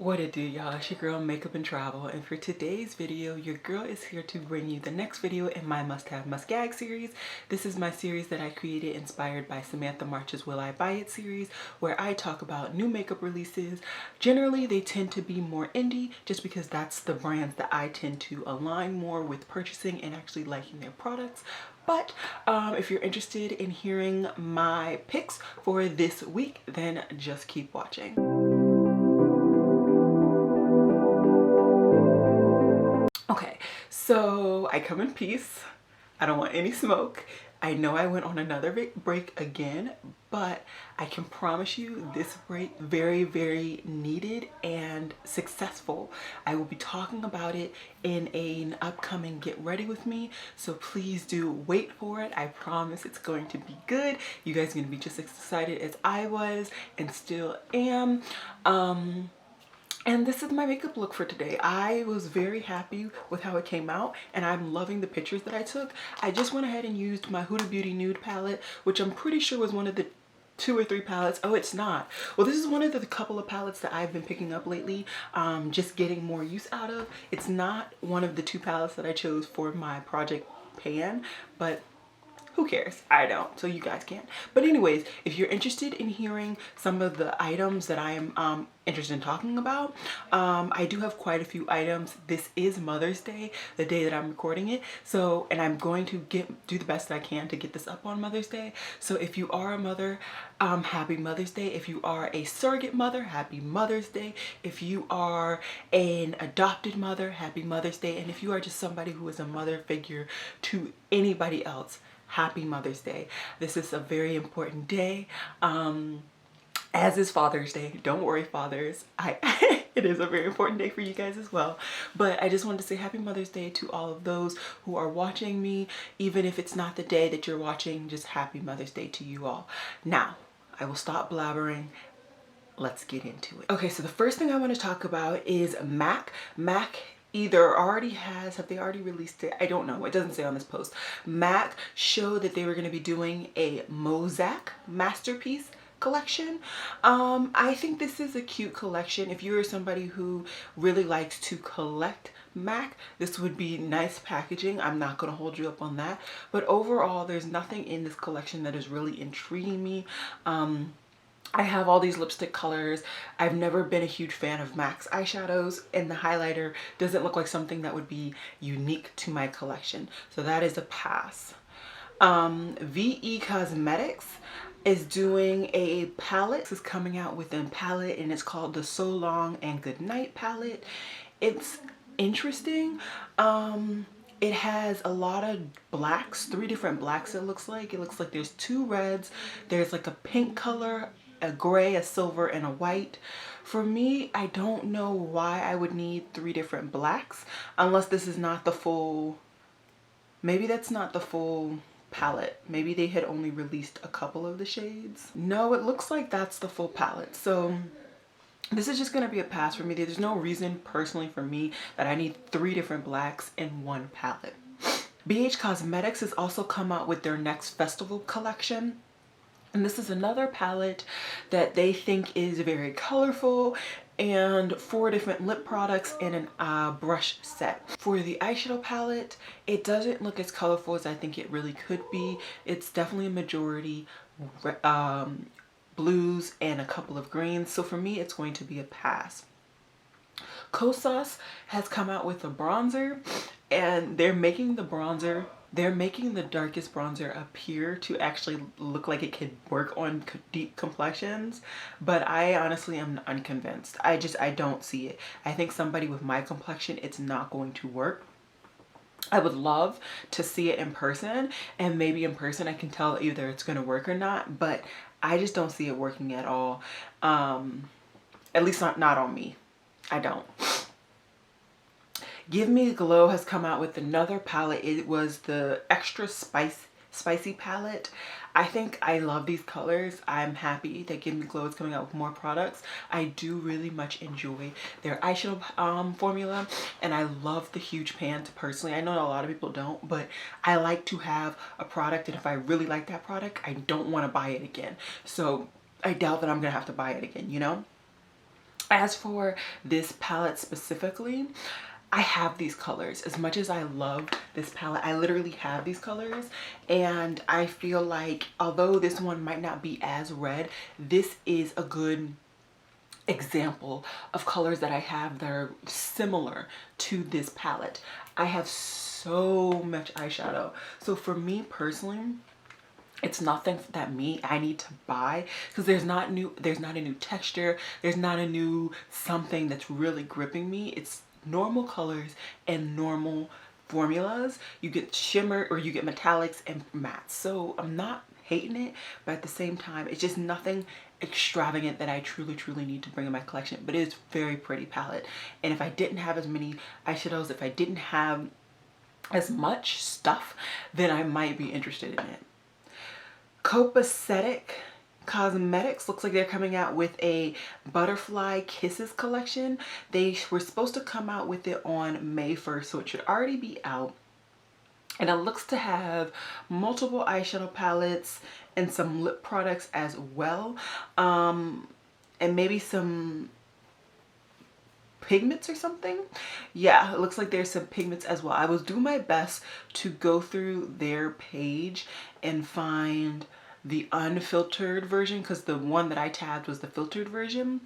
What it do, y'all? It's your girl Makeup and Travel, and for today's video your girl is here to bring you the next video in my must-have must-gag series. This is my series that I created inspired by Samantha March's Will I Buy It series, where I talk about new makeup releases. Generally they tend to be more indie just because that's the brands that I tend to align more with purchasing and actually liking their products. But if you're interested in hearing my picks for this week, then just keep watching. Okay, so I come in peace. I don't want any smoke. I know I went on another break again, but I can promise you this break very needed and successful. I will be talking about it in an upcoming Get Ready With Me, so please do wait for it. I promise it's going to be good. You guys are going to be just as excited as I was and still am. And this is my makeup look for today. I was very happy with how it came out and I'm loving the pictures that I took. I just went ahead and used my Huda Beauty Nude palette, which I'm pretty sure was one of the 2 or 3 palettes. Oh, it's not. Well, this is one of the couple of palettes that I've been picking up lately, just getting more use out of. It's not one of the 2 palettes that I chose for my project pan, but who cares? I don't, so you guys can't. But anyways, if you're interested in hearing some of the items that I am interested in talking about, I do have quite a few items. This is Mother's Day, the day that I'm recording it. So, and I'm going to do the best I can to get this up on Mother's Day. So if you are a mother, happy Mother's Day. If you are a surrogate mother, happy Mother's Day. If you are an adopted mother, happy Mother's Day. And if you are just somebody who is a mother figure to anybody else, happy Mother's Day. This is a very important day, as is Father's Day. Don't worry, fathers. It is a very important day for you guys as well. But I just wanted to say happy Mother's Day to all of those who are watching me. Even if it's not the day that you're watching, just happy Mother's Day to you all. Now, I will stop blabbering. Let's get into it. Okay, so the first thing I want to talk about is MAC. MAC either already have they already released it? I don't know. It doesn't say on this post. MAC showed that they were going to be doing a Mosaic masterpiece collection. I think this is a cute collection. If you're somebody who really likes to collect MAC, this would be nice packaging. I'm not going to hold you up on that. But overall, there's nothing in this collection that is really intriguing me. I have all these lipstick colors. I've never been a huge fan of MAC's eyeshadows, and the highlighter doesn't look like something that would be unique to my collection. So that is a pass. VE Cosmetics is doing a palette. This is coming out with a palette and it's called the So Long and Good Night palette. It's interesting. It has a lot of blacks, 3 different blacks it looks like. It looks like there's 2 reds. There's like a pink color, a gray, a silver, and a white. For me, I don't know why I would need 3 different blacks unless this is not the full, maybe that's not the full palette. Maybe they had only released a couple of the shades. No, it looks like that's the full palette. So this is just going to be a pass for me. There's no reason personally for me that I need 3 different blacks in one palette. BH Cosmetics has also come out with their next festival collection. And this is another palette that they think is very colorful, and 4 different lip products and a brush set. For the eyeshadow palette, it doesn't look as colorful as I think it really could be. It's definitely a majority blues and a couple of greens. So for me, it's going to be a pass. Kosas has come out with a bronzer, and they're making the darkest bronzer appear to actually look like it could work on deep complexions, but I honestly am unconvinced. I don't see it. I think somebody with my complexion, it's not going to work. I would love to see it in person, and maybe in person I can tell either it's going to work or not, but I just don't see it working at all. At least not on me. I don't. Give Me Glow has come out with another palette. It was the extra spicy palette. I think I love these colors. I'm happy that Give Me Glow is coming out with more products. I do really much enjoy their eyeshadow formula, and I love the huge pans personally. I know a lot of people don't, but I like to have a product, and if I really like that product, I don't want to buy it again. So I doubt that I'm gonna have to buy it again, you know? As for this palette specifically, I have these colors. As much as I love this palette, I literally have these colors, and I feel like although this one might not be as red, this is a good example of colors that I have that are similar to this palette. I have so much eyeshadow. So for me personally, it's nothing that I need to buy, because there's not a new texture, there's not a new something that's really gripping me. It's normal colors and normal formulas. You get shimmer or you get metallics and mattes. So I'm not hating it, but at the same time, it's just nothing extravagant that I truly need to bring in my collection. But it is very pretty palette. And if I didn't have as many eyeshadows, if I didn't have as much stuff, then I might be interested in it. Copacetic Cosmetics looks like they're coming out with a Butterfly Kisses collection. They were supposed to come out with it on May 1st, so it should already be out. And it looks to have multiple eyeshadow palettes and some lip products as well. And maybe some pigments or something. Yeah, it looks like there's some pigments as well. I was doing my best to go through their page and find the unfiltered version, because the one that I tabbed was the filtered version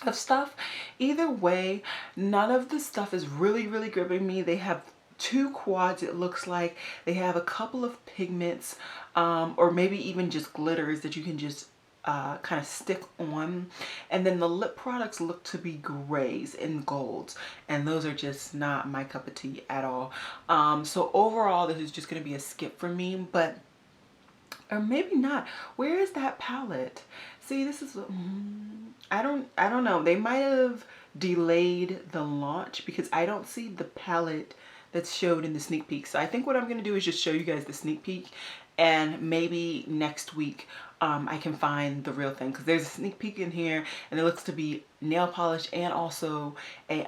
of stuff. Either way, none of the stuff is really gripping me. They have 2 quads, it looks like. They have a couple of pigments, or maybe even just glitters that you can just kind of stick on. And then the lip products look to be grays and golds, and those are just not my cup of tea at all. So overall, this is just going to be a skip for me, but or maybe not. Where is that palette? See, this is I don't know. They might have delayed the launch, because I don't see the palette that's showed in the sneak peek. So I think what I'm going to do is just show you guys the sneak peek, and maybe next week I can find the real thing, because there's a sneak peek in here and it looks to be nail polish and also a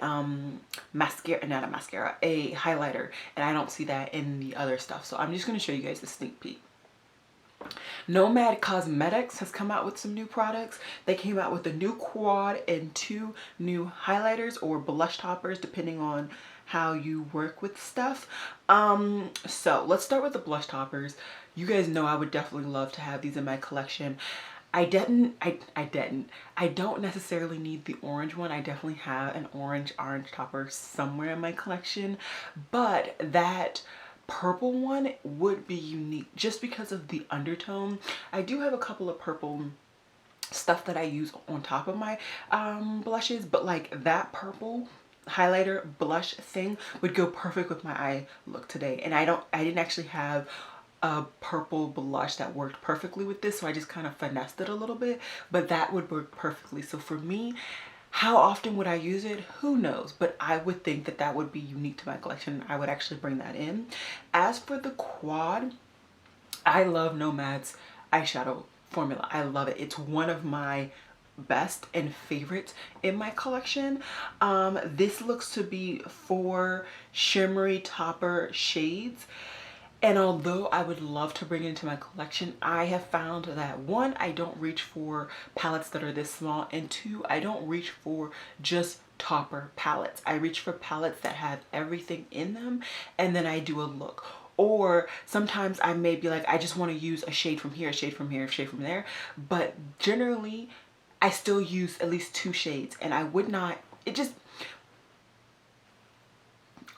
mascara, not a mascara, a highlighter, and I don't see that in the other stuff. So I'm just going to show you guys the sneak peek. Nomad Cosmetics has come out with some new products. They came out with a new quad and 2 new highlighters or blush toppers, depending on how you work with stuff. So let's start with the blush toppers. You guys know I would definitely love to have these in my collection. I don't necessarily need the orange one. I definitely have an orange topper somewhere in my collection, but that purple one would be unique just because of the undertone. I do have a couple of purple stuff that I use on top of my blushes, but like that purple highlighter blush thing would go perfect with my eye look today. And I didn't actually have a purple blush that worked perfectly with this, so I just kind of finessed it a little bit, but that would work perfectly. So for me, how often would I use it? Who knows? But I would think that that would be unique to my collection. I would actually bring that in. As for the quad, I love Nomad's eyeshadow formula. I love it. It's one of my best and favorites in my collection. This looks to be 4 shimmery topper shades. And although I would love to bring it into my collection, I have found that 1, I don't reach for palettes that are this small, and 2, I don't reach for just topper palettes. I reach for palettes that have everything in them, and then I do a look. Or sometimes I may be like, I just want to use a shade from here, a shade from here, a shade from there. But generally, I still use at least 2 shades, and I would not,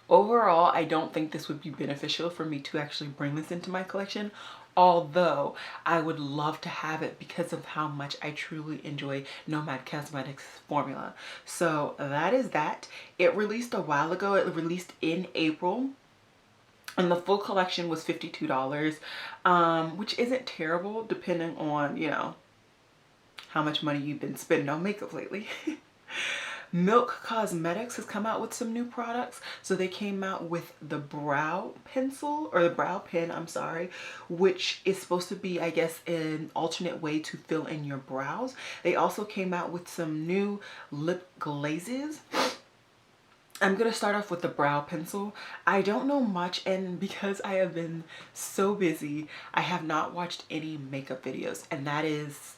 overall, I don't think this would be beneficial for me to actually bring this into my collection, although I would love to have it because of how much I truly enjoy Nomad Cosmetics formula. So that is that. It released a while ago. It released in April, and the full collection was $52, which isn't terrible depending on, you know, how much money you've been spending on makeup lately. Milk Cosmetics has come out with some new products. So they came out with the brow pencil, or the brow pen, I'm sorry, which is supposed to be, I guess, an alternate way to fill in your brows. They also came out with some new lip glazes. I'm going to start off with the brow pencil. I don't know much, and because I have been so busy, I have not watched any makeup videos, and that is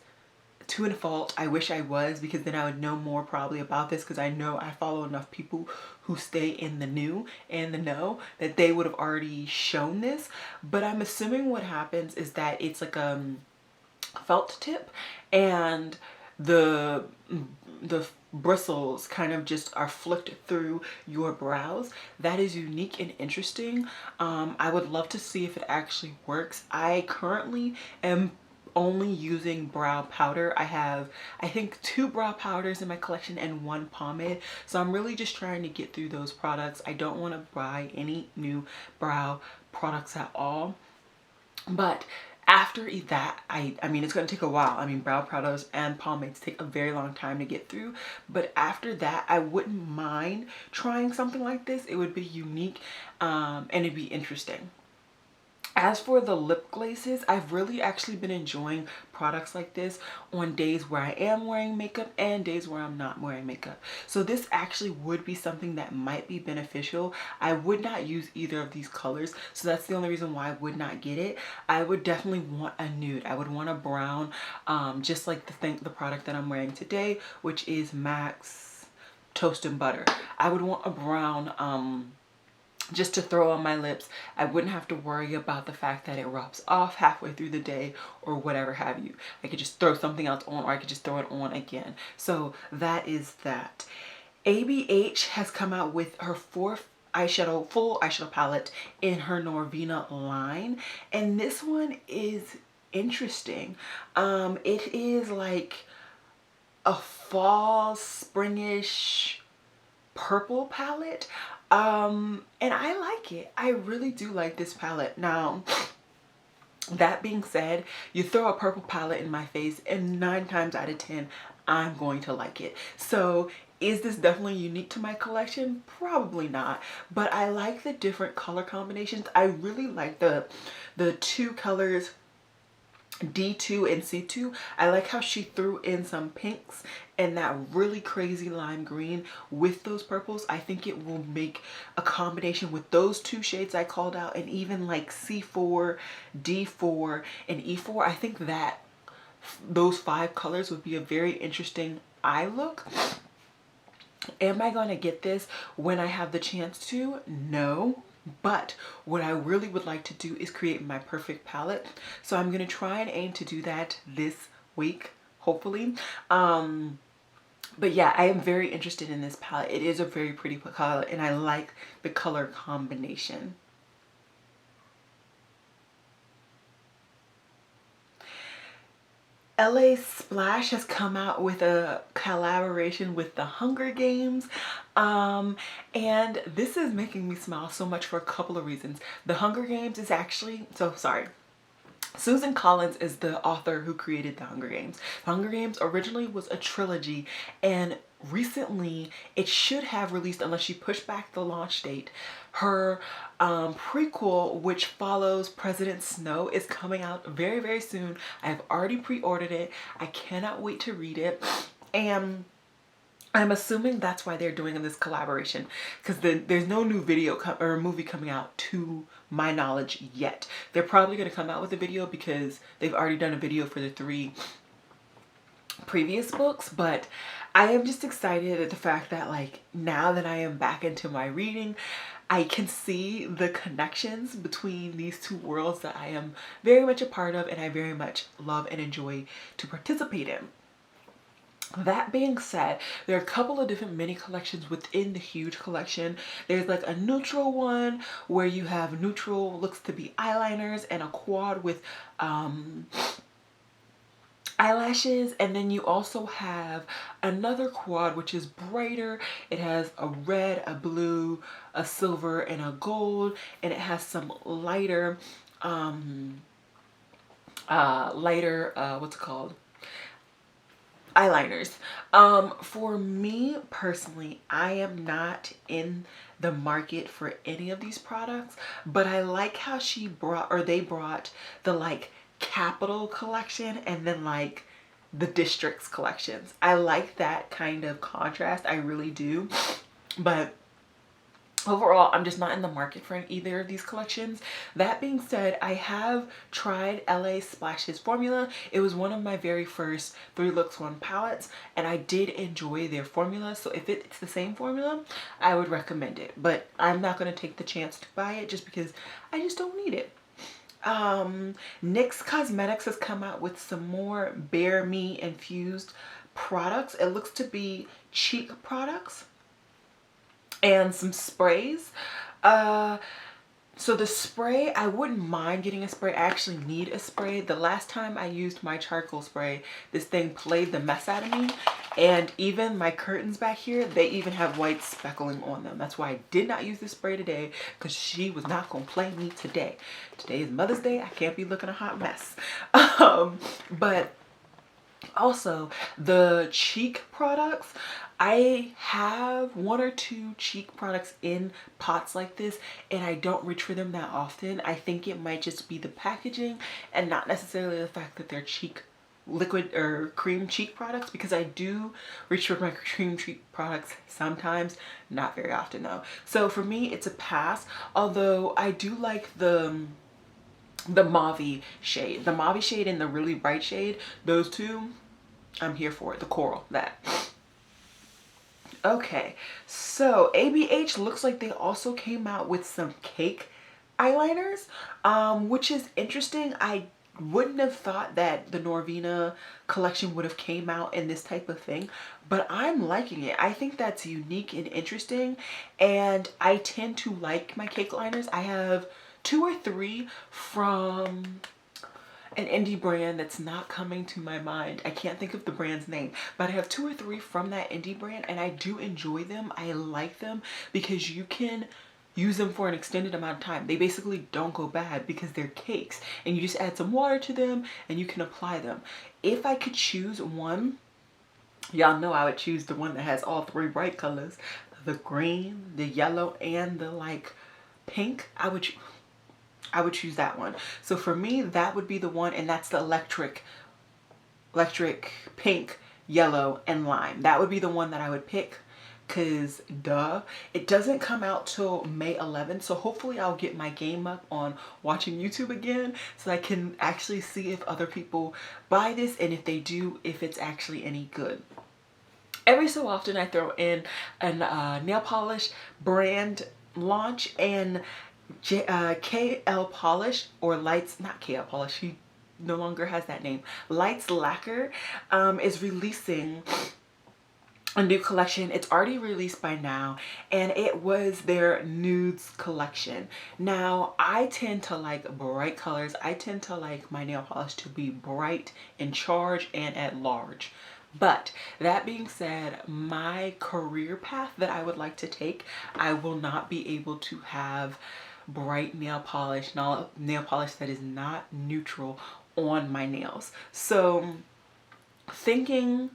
to a fault. I wish I was, because then I would know more probably about this, because I know I follow enough people who stay in the know that they would have already shown this. But I'm assuming what happens is that it's like felt tip, and the bristles kind of just are flicked through your brows. That is unique and interesting. I would love to see if it actually works. I currently am only using brow powder. I have, I think, 2 brow powders in my collection and 1 pomade. So I'm really just trying to get through those products. I don't want to buy any new brow products at all. But after that, I mean, it's going to take a while. I mean, brow powders and pomades take a very long time to get through. But after that, I wouldn't mind trying something like this. It would be unique, and it'd be interesting. As for the lip glazes, I've really actually been enjoying products like this on days where I am wearing makeup and days where I'm not wearing makeup. So this actually would be something that might be beneficial. I would not use either of these colors, so that's the only reason why I would not get it. I would definitely want a nude. I would want a brown, just like the product that I'm wearing today, which is MAC's Toast and Butter. I would want a brown, just to throw on my lips. I wouldn't have to worry about the fact that it rubs off halfway through the day or whatever have you. I could just throw something else on, or I could just throw it on again. So that is that. ABH has come out with her 4th full eyeshadow palette in her Norvina line, and this one is interesting. It is like a fall springish purple palette. And I like it. I really do like this palette. Now, that being said, you throw a purple palette in my face and 9 times out of 10, I'm going to like it. So is this definitely unique to my collection? Probably not, but I like the different color combinations. I really like the 2 colors, D2 and C2. I like how she threw in some pinks and that really crazy lime green with those purples. I think it will make a combination with those 2 shades I called out, and even like C4, D4, and E4. I think that those 5 colors would be a very interesting eye look. Am I going to get this when I have the chance to? No. But what I really would like to do is create my perfect palette. So I'm going to try and aim to do that this week, hopefully. But yeah, I am very interested in this palette. It is a very pretty color, and I like the color combination. LA Splash has come out with a collaboration with the Hunger Games, and this is making me smile so much for a couple of reasons. The Hunger Games is actually, Susan Collins is the author who created the Hunger Games. The Hunger Games originally was a trilogy, and recently it should have released, unless she pushed back the launch date, her prequel, which follows President Snow, is coming out very, very soon. I've already pre-ordered it. I cannot wait to read it, and I'm assuming that's why they're doing this collaboration, because there's no new video or movie coming out to my knowledge yet. They're probably going to come out with a video because they've already done a video for the 3 previous books. But I am just excited at the fact that, like, now that I am back into my reading, I can see the connections between these 2 worlds that I am very much a part of, and I very much love and enjoy to participate in. That being said, there are a couple of different mini collections within the huge collection. There's like a neutral one where you have neutral, looks to be eyeliners, and a quad with eyelashes, and then you also have another quad which is brighter. It has a red, a blue, a silver, and a gold, and it has some lighter what's it called, eyeliners. For me personally, I am not in the market for any of these products, but I like how they brought the like Capital collection and then like the Districts collections. I like that kind of contrast, I really do. But overall, I'm just not in the market for either of these collections. That being said, I have tried LA Splashes formula. It was one of my very first 3 Looks 1 palettes, and I did enjoy their formula. So if it's the same formula, I would recommend it. But I'm not going to take the chance to buy it just because I just don't need it. NYX Cosmetics has come out with some more Bare Me infused products. It looks to be cheek products and some sprays. So the spray, I wouldn't mind getting a spray. I actually need a spray. The last time I used my charcoal spray, this thing played the mess out of me. And even my curtains back here, they even have white speckling on them. That's why I did not use this spray today, because she was not gonna play me today. Today is Mother's Day. I can't be looking a hot mess. But also the cheek products, I have 1 or 2 cheek products in pots like this, and I don't reach for them that often. I think it might just be the packaging and not necessarily the fact that they're cheek liquid or cream cheek products, because I do reach for my cream cheek products sometimes, not very often though. So for me, it's a pass, although I do like the mauve shade. The mauve shade and the really bright shade, those two, I'm here for it. The coral, that. Okay, so ABH looks like they also came out with some cake eyeliners, which is interesting. I wouldn't have thought that the Norvina collection would have came out in this type of thing, but I'm liking it. I think that's unique and interesting, and I tend to like my cake liners. I have 2 or 3 from an indie brand that's not coming to my mind. I can't think of the brand's name, but I have 2 or 3 from that indie brand, and I do enjoy them. I like them because you can use them for an extended amount of time. They basically don't go bad because they're cakes, and you just add some water to them and you can apply them. If I could choose one, y'all know I would choose the one that has all 3 bright colors, the green, the yellow, and the like pink. I would choose that one. So for me, that would be the one, and that's the electric pink, yellow, and lime. That would be the one that I would pick, because duh. It doesn't come out till May 11th, so hopefully I'll get my game up on watching YouTube again so I can actually see if other people buy this, and if they do, if it's actually any good. Every so often I throw in a nail polish brand launch, and KL Polish, or Lights, not KL Polish, he no longer has that name. Lights Lacquer is releasing a new collection. It's already released by now, and it was their nudes collection. Now, I tend to like bright colors. I tend to like my nail polish to be bright, in charge, and at large. But that being said, my career path that I would like to take, I will not be able to have bright nail polish that is not neutral on my nails. So thinking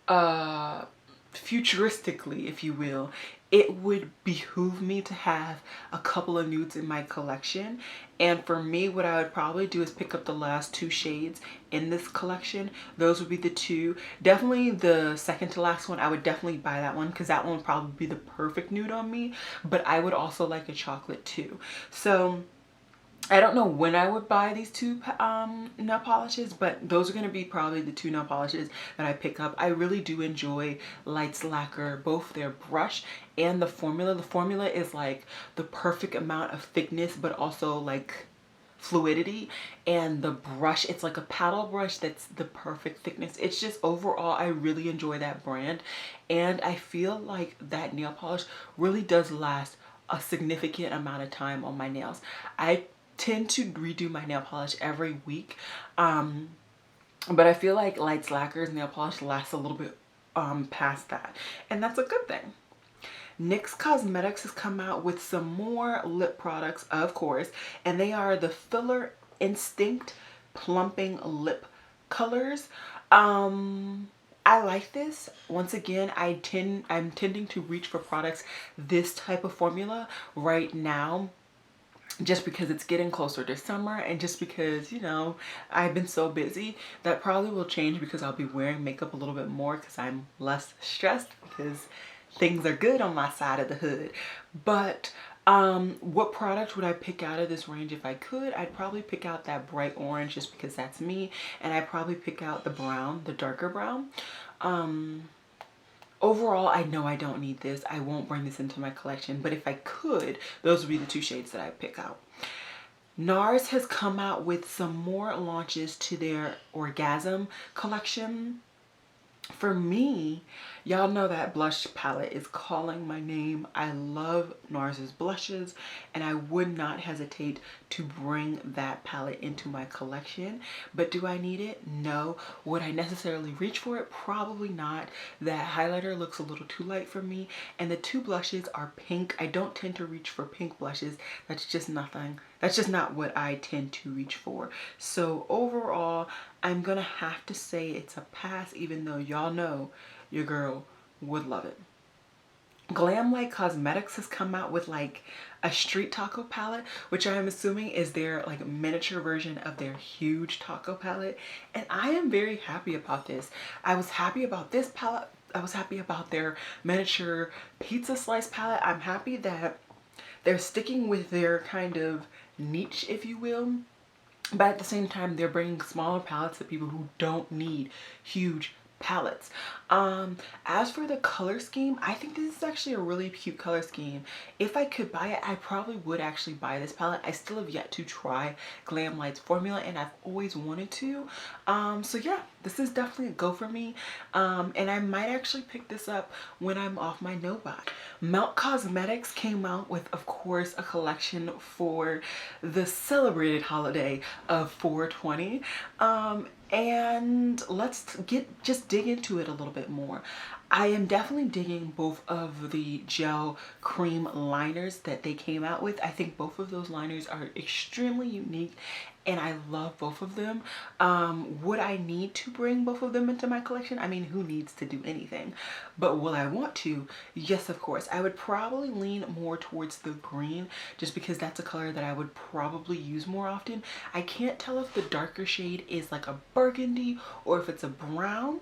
futuristically, if you will, it would behoove me to have a couple of nudes in my collection. And for me, what I would probably do is pick up the last 2 shades in this collection. Those would be the 2. Definitely the second to last one, I would definitely buy that one, because that one would probably be the perfect nude on me. But I would also like a chocolate too. So I don't know when I would buy these 2 nail polishes, but those are going to be probably the 2 nail polishes that I pick up. I really do enjoy Lights Lacquer, both their brush and the formula. The formula is like the perfect amount of thickness, but also like fluidity, and the brush, it's like a paddle brush that's the perfect thickness. It's just overall, I really enjoy that brand, and I feel like that nail polish really does last a significant amount of time on my nails. I tend to redo my nail polish every week, but I feel like Lights Lacquer's nail polish lasts a little bit past that, and that's a good thing. NYX Cosmetics has come out with some more lip products, of course, and they are the Filler Instinct Plumping Lip Colors. I like this. Once again, I'm tending to reach for products this type of formula right now, just because it's getting closer to summer, and just because, you know, I've been so busy. That probably will change because I'll be wearing makeup a little bit more because I'm less stressed, because things are good on my side of the hood. But what product would I pick out of this range if I could? I'd probably pick out that bright orange just because that's me, and I'd probably pick out the brown, the darker brown. Overall, I know I don't need this. I won't bring this into my collection, but if I could, those would be the two shades that I'd pick out. NARS has come out with some more launches to their Orgasm collection. For me, y'all know that blush palette is calling my name. I love NARS's blushes, and I would not hesitate to bring that palette into my collection. But do I need it? No. Would I necessarily reach for it? Probably not. That highlighter looks a little too light for me, and the two blushes are pink. I don't tend to reach for pink blushes. That's just nothing. That's just not what I tend to reach for. So overall, I'm gonna have to say it's a pass, even though y'all know your girl would love it. Glamlight Cosmetics has come out with like a street taco palette, which I am assuming is their like miniature version of their huge taco palette. And I am very happy about this. I was happy about this palette. I was happy about their miniature pizza slice palette. I'm happy that they're sticking with their kind of niche, if you will. But at the same time, they're bringing smaller palettes to people who don't need huge palettes. As for the color scheme, I think this is actually a really cute color scheme. If I could buy it, I probably would actually buy this palette. I still have yet to try Glamlight's formula, and I've always wanted to. So yeah, this is definitely a go for me. And I might actually pick this up when I'm off my no-buy. Melt Cosmetics came out with, of course, a collection for the celebrated holiday of 420. And let's just dig into it a little bit more. I am definitely digging both of the gel cream liners that they came out with. I think both of those liners are extremely unique, and I love both of them. Would I need to bring both of them into my collection? I mean, who needs to do anything? But will I want to? Yes, of course. I would probably lean more towards the green just because that's a color that I would probably use more often. I can't tell if the darker shade is like a burgundy or if it's a brown.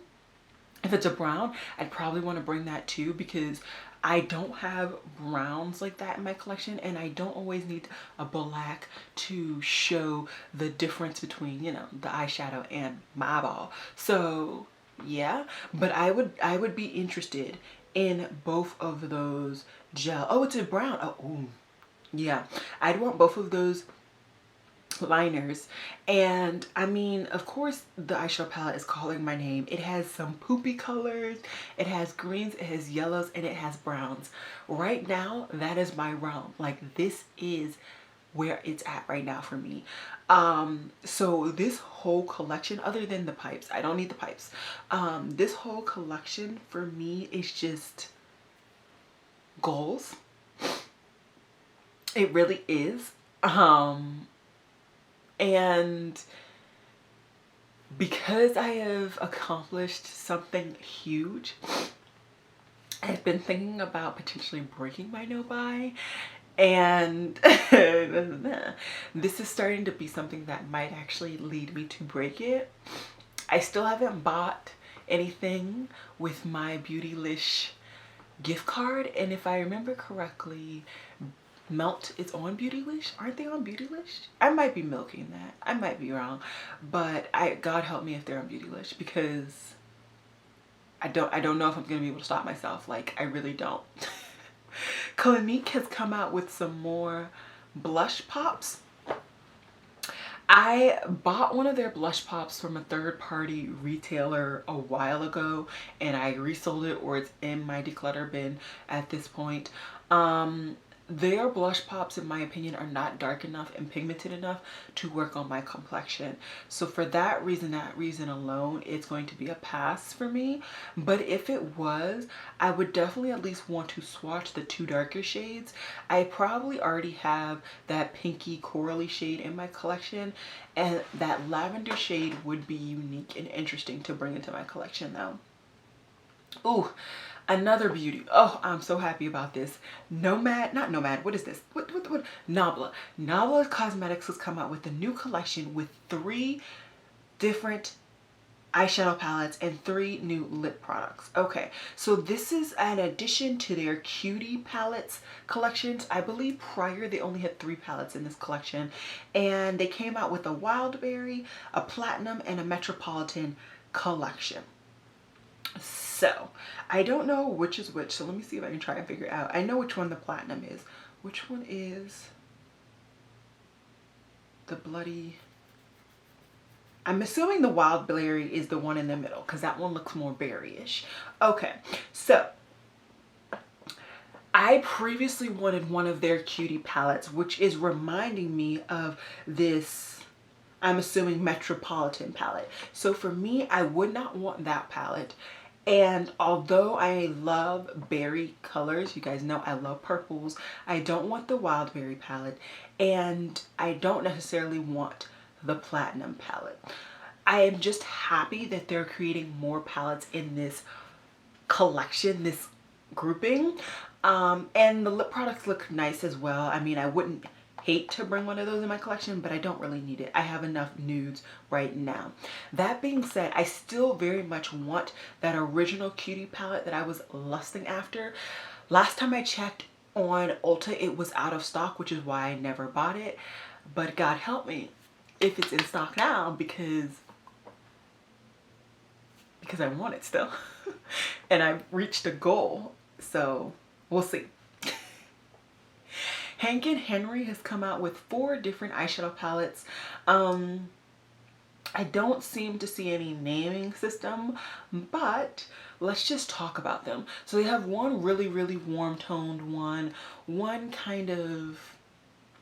If it's a brown, I'd probably want to bring that too, because I don't have browns like that in my collection, and I don't always need a black to show the difference between, you know, the eyeshadow and my eyeball. So yeah, but I would be interested in both of those gel. Oh, it's a brown. Oh, ooh. Yeah, I'd want both of those liners. And I mean, of course, the eyeshadow palette is calling my name. It has some poopy colors, it has greens, it has yellows, and it has browns. Right now, that is my realm. Like, this is where it's at right now for me. So this whole collection, other than the pipes, I don't need the pipes, this whole collection for me is just goals. It really is. And because I have accomplished something huge, I've been thinking about potentially breaking my no-buy, and this is starting to be something that might actually lead me to break it. I still haven't bought anything with my Beautylish gift card, and if I remember correctly, Melt is on Beautylish. Aren't they on Beautylish? I might be milking that. I might be wrong, but God help me if they're on Beautylish, because I don't know if I'm gonna be able to stop myself. Like, I really don't. Clinique has come out with some more blush pops. I bought one of their blush pops from a third-party retailer a while ago, and I resold it, or it's in my declutter bin at this point. Their blush pops, in my opinion, are not dark enough and pigmented enough to work on my complexion. So for that reason alone, it's going to be a pass for me. But if it was, I would definitely at least want to swatch the two darker shades. I probably already have that pinky corally shade in my collection, and that lavender shade would be unique and interesting to bring into my collection though. Ooh. Another beauty. Oh, I'm so happy about this. Not Nomad. What is this? What? Nabla. Nabla Cosmetics has come out with a new collection with 3 different eyeshadow palettes and 3 new lip products. Okay, so this is an addition to their Cutie palettes collections. I believe prior they only had 3 palettes in this collection, and they came out with a Wildberry, a Platinum, and a Metropolitan collection. So I don't know which is which, so let me see if I can try and figure it out. I know which one the Platinum is. Which one is the bloody... I'm assuming the Wildberry is the one in the middle because that one looks more berry-ish. Okay, so I previously wanted one of their Cutie palettes, which is reminding me of this, I'm assuming, Metropolitan palette. So for me, I would not want that palette. And although I love berry colors, you guys know I love purples, I don't want the Wildberry palette, and I don't necessarily want the Platinum palette. I am just happy that they're creating more palettes in this collection, this grouping. And the lip products look nice as well. I mean, I wouldn't hate to bring one of those in my collection, but I don't really need it. I have enough nudes right now. That being said, I still very much want that original Cutie palette that I was lusting after. Last time I checked on Ulta, it was out of stock, which is why I never bought it. But God help me if it's in stock now, because I want it still. And I've reached a goal, so we'll see. Hank & Henry has come out with 4 different eyeshadow palettes. I don't seem to see any naming system, but let's just talk about them. So they have one really, really warm toned one kind of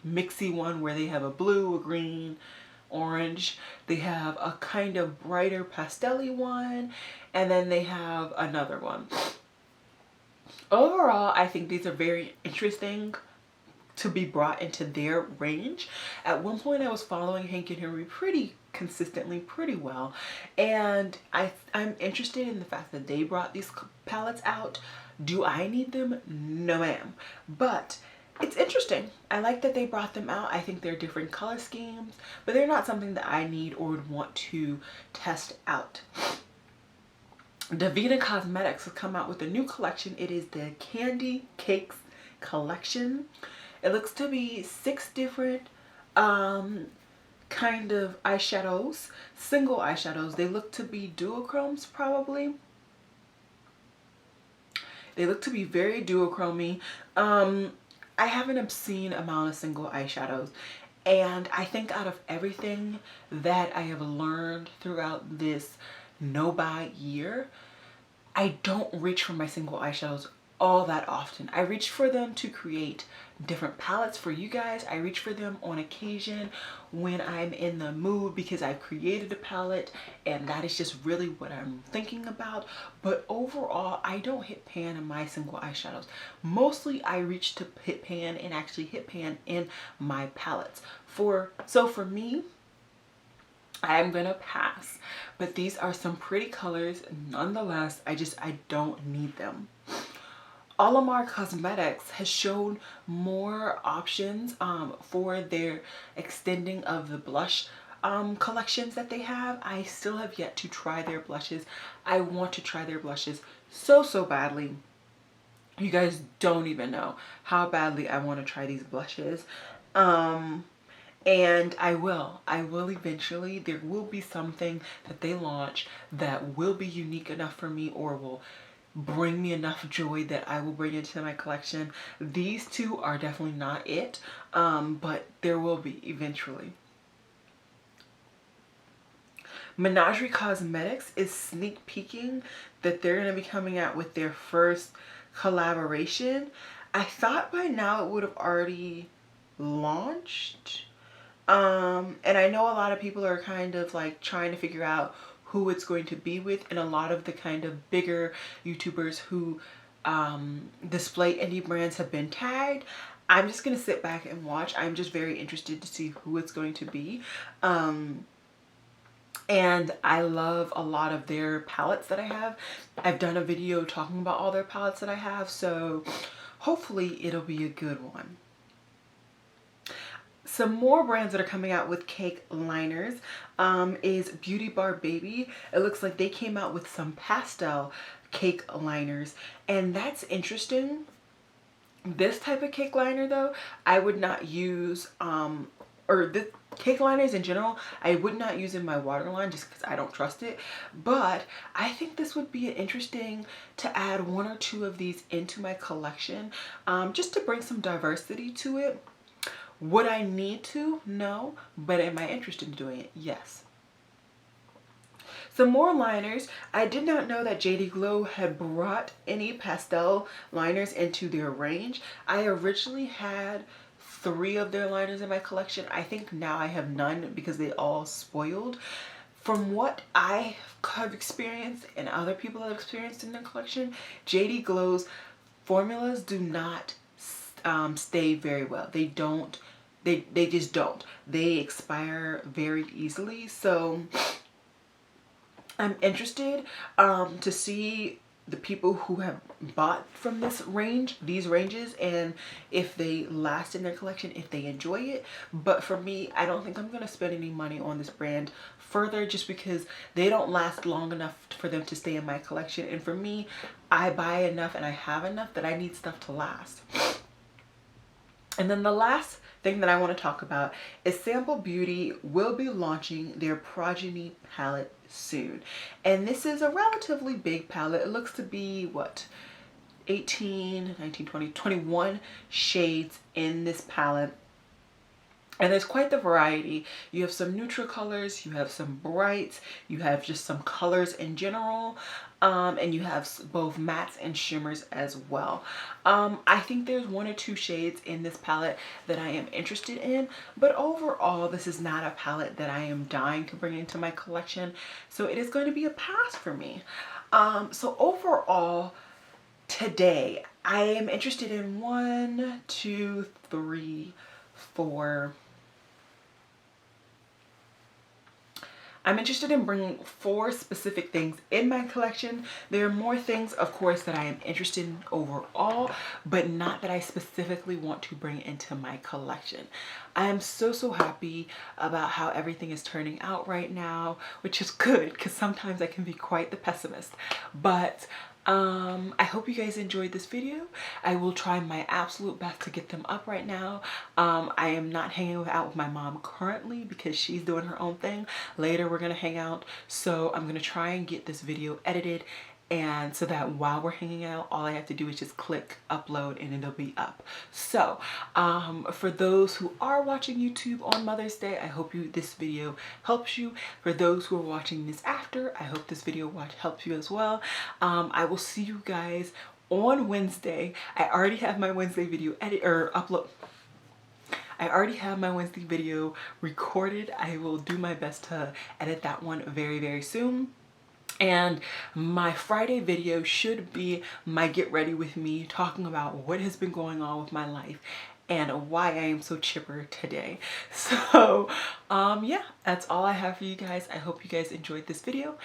mixy one where they have a blue, a green, orange. They have a kind of brighter pastel-y one, and then they have another one. Overall, I think these are very interesting to be brought into their range. At one point I was following Hank & Henry pretty consistently, pretty well, and I'm interested in the fact that they brought these palettes out. Do I need them? No ma'am, but it's interesting. I like that they brought them out. I think they're different color schemes, but they're not something that I need or would want to test out. Davina Cosmetics has come out with a new collection. It is the Candy Cakes collection. It looks to be 6 different kind of eyeshadows, single eyeshadows. They look to be duochromes probably. They look to be very duochromy. I have an obscene amount of single eyeshadows, and I think out of everything that I have learned throughout this no-buy year, I don't reach for my single eyeshadows all that often. I reach for them to create different palettes for you guys. I reach for them on occasion when I'm in the mood because I've created a palette and that is just really what I'm thinking about. But overall, I don't hit pan in my single eyeshadows. Mostly I reach to hit pan and actually hit pan in my palettes. So for me, I'm gonna pass. But these are some pretty colors nonetheless. I don't need them. Olamar Cosmetics has shown more options for their extending of the blush collections that they have. I still have yet to try their blushes. I want to try their blushes so badly. You guys don't even know how badly I want to try these blushes. And I will eventually. There will be something that they launch that will be unique enough for me or will bring me enough joy that I will bring into my collection. These two are definitely not it, but there will be eventually. Menagerie Cosmetics is sneak peeking that they're going to be coming out with their first collaboration. I thought by now it would have already launched. And I know a lot of people are kind of like trying to figure out who it's going to be with, and a lot of the kind of bigger YouTubers who display indie brands have been tagged. I'm just gonna sit back and watch. I'm just very interested to see who it's going to be. And I love a lot of their palettes that I have. I've done a video talking about all their palettes that I have, so hopefully it'll be a good one. Some more brands that are coming out with cake liners is Beauty Bar Baby. It looks like they came out with some pastel cake liners, and that's interesting. This type of cake liner though, I would not use, or the cake liners in general, I would not use in my waterline just because I don't trust it. But I think this would be interesting to add 1 or 2 of these into my collection, just to bring some diversity to it. Would I need to? No. But am I interested in doing it? Yes. Some more liners. I did not know that JD Glow had brought any pastel liners into their range. I originally had 3 of their liners in my collection. I think now I have none because they all spoiled. From what I have experienced and other people have experienced in their collection, JD Glow's formulas do not stay very well. They don't. They just don't. They expire very easily. So I'm interested to see the people who have bought from this range, these ranges, and if they last in their collection, if they enjoy it. But for me, I don't think I'm going to spend any money on this brand further just because they don't last long enough for them to stay in my collection. And for me, I buy enough and I have enough that I need stuff to last. And then the last thing that I want to talk about is Sable Beauty will be launching their Progeny palette soon. And this is a relatively big palette. It looks to be what, 18, 19, 20, 21 shades in this palette. And there's quite the variety. You have some neutral colors, you have some brights, you have just some colors in general, and you have both mattes and shimmers as well. I think there's 1 or 2 shades in this palette that I am interested in, but overall this is not a palette that I am dying to bring into my collection, so it is going to be a pass for me. So overall today I am interested in 1, 2, 3, 4. I'm interested in bringing 4 specific things in my collection. There are more things, of course, that I am interested in overall, but not that I specifically want to bring into my collection. I am so happy about how everything is turning out right now, which is good because sometimes I can be quite the pessimist. But I hope you guys enjoyed this video. I will try my absolute best to get them up right now. I am not hanging out with my mom currently because she's doing her own thing. Later we're gonna hang out, so I'm gonna try and get this video edited, and so that while we're hanging out, all I have to do is just click upload and it'll be up. So for those who are watching YouTube on Mother's Day, I hope this video helps you. For those who are watching this after, I hope this video helps you as well. I will see you guys on Wednesday. I already have my Wednesday video upload. I already have my Wednesday video recorded. I will do my best to edit that one very soon. And my Friday video should be my get ready with me, talking about what has been going on with my life and why I am so chipper today. So yeah, that's all I have for you guys. I hope you guys enjoyed this video,